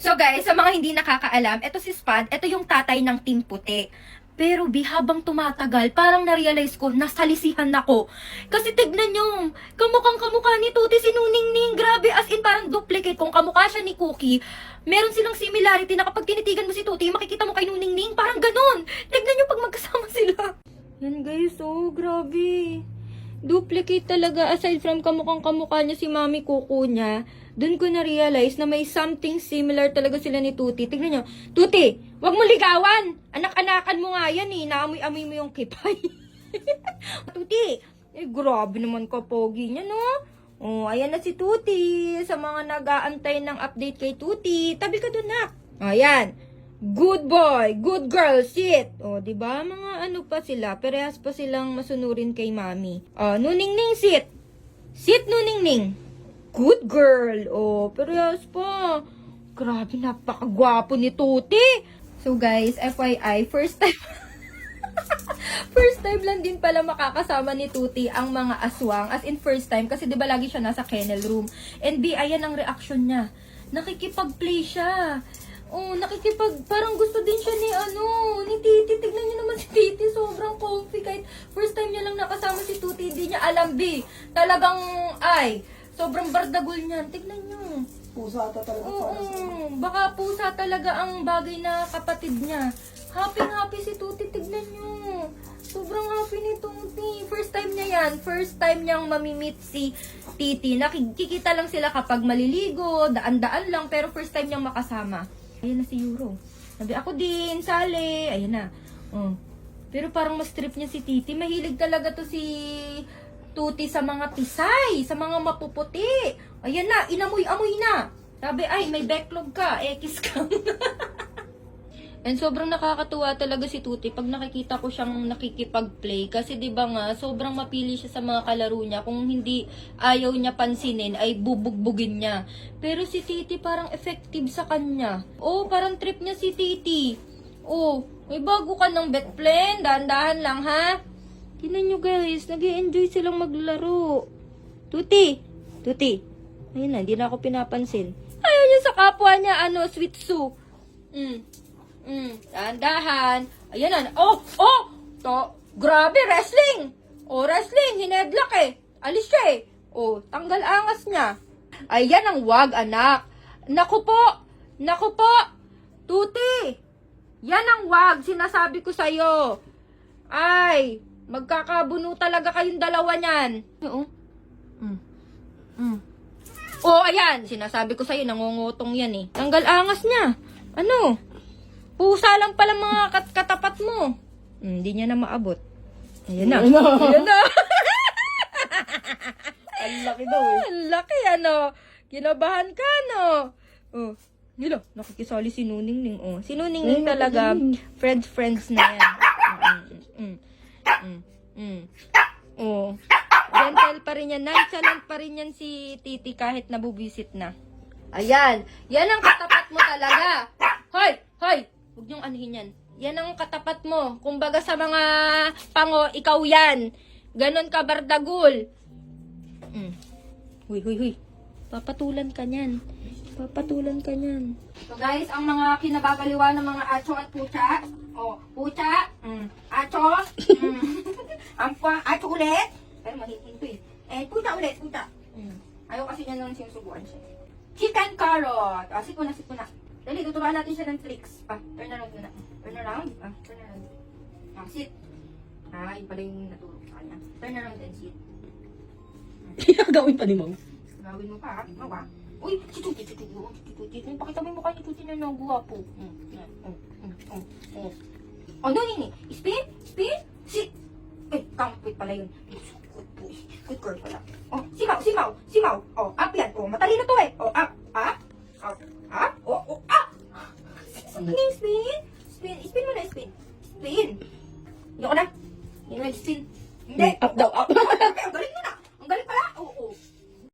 So guys, sa mga hindi nakakaalam, ito si Spud, ito yung tatay ng Team Puti. Pero habang tumatagal, parang na-realize ko, nasalisihan ako. Kasi tignan nyo, kamukhang kamukha ni Tuti si Nuningning. Grabe, as in parang duplicate. Kung kamukha siya ni Cookie, meron silang similarity na kapag tinitigan mo si Tuti, makikita mo kay Nuningning, parang ganun. Tignan nyo pag magkasama sila. Yan guys, oh, grabe. Duplicate talaga, aside from kamukhang kamukha niya si Mami Coco niya. Doon ko na-realize na may something similar talaga sila ni Tuti. Tignan nyo. Tuti, wag mo ligawan! Anak-anakan mo nga yan eh. Naamoy-amoy mo yung kipay. Tuti, grabe naman ka pogi niya, no? Oh, ayan na si Tuti. Sa mga nag-aantay ng update kay Tuti, tabi ka doon, nak. Ayan. Good boy, good girl, sit. Oh, 'di ba? Mga ano pa sila, parehas pa silang masunurin kay Mami. Oh, Nuningning, sit. Sit, Nuningning. Good girl. Oh, parehas pa. Grabe, napakagwapo ni Tuti. So guys, FYI, first time first time lang din pala makakasama ni Tuti ang mga aswang. As in first time, kasi 'di ba lagi siya nasa kennel room. And ayan ang reaction niya. Nakikipag-play siya. Oh, parang gusto din siya ni Titi. Tignan niyo naman si Titi, sobrang comfy. Kahit first time niya lang nakasama si Tuti, hindi niya alam, talagang, sobrang bardagol niyan. Tignan niyo. Pusa ata talaga. Oo, baka pusa talaga ang bagay na kapatid niya. Happy si Tuti, tignan niyo. Sobrang happy ni Tuti. First time niya yan. First time niyang mamimit si Titi. Nakikita lang sila kapag maliligo, daan-daan lang, pero first time niyang makasama. Ayan na si Euro. Sabi, ako din, sali. Ayan na. Oh. Pero parang mas trip niya si Titi. Mahilig talaga to si Tuti sa mga pisay, sa mga mapuputi. Ayan na, inamoy-amoy na. Sabi, may backlog ka, kiss ka. And sobrang nakakatuwa talaga si Tuti pag nakikita ko siyang nakikipag-play. Kasi 'di ba nga, sobrang mapili siya sa mga kalaro niya. Kung hindi ayaw niya pansinin, ay bubugbugin niya. Pero si Titi parang effective sa kanya. Oh, parang trip niya si Titi. Oh, may bago ka ng bet plan. Dahan-dahan lang, ha? Tingnan nyo guys, nag-i-enjoy silang maglaro. Tuti. Ayun na, hindi na ako pinapansin. Ayaw niya sa kapwa niya, Sweet Sue. Dahan-dahan. Ayan na. Oh! Grabe, wrestling! Oh, wrestling. Hinedlock eh. Alis siya eh. Oh, tanggal angas niya. Ayan ang wag, anak. Naku po. Tuti. Yan ang wag. Sinasabi ko sa'yo. Magkakabuno talaga kayong dalawa niyan. Oo. Oh, ayan. Sinasabi ko sa'yo, nangungutong yan eh. Tanggal angas niya. Pusa lang pala mga katapat mo. Hindi niya na maabot. Ayan na. Ang laki daw eh. Ang laki, Kinabahan ka, Oh, nila, nakikisali si Nuningning. Oh, si Nuningning talaga, friends na yan. Oh, gentle pa rin yan. Nonchalant pa rin yan si Titi kahit nabubisit na. Ayan. Yan ang katapat mo talaga. Hoy! Huwag niyong anuhin yan. Yan ang katapat mo. Kumbaga sa mga pango, ikaw yan. Ganon ka bardagul. Huy. Papatulan ka niyan. So guys, ang mga kinababaliwa ng mga acho at pucha. Oh, pucha. Acho. Acho ulit. Pero mahihinto eh. Pucha ulit. Ayaw kasi niya nung sinusubuan siya. Chicken carrot. Sit mo na. Dali, tuturuan natin siya ng tricks. Turn around muna. Turn around. Sit. Yun pala yung naturo sa kanya. Turn around and sit. Gawin pa ni Mom. Gawin mo pa, mawa. Uy, si Tuti. Pakita mo yung mukha ni Tuti na nangguwapo. Nini. Spin. Sit. Kampit pala yun.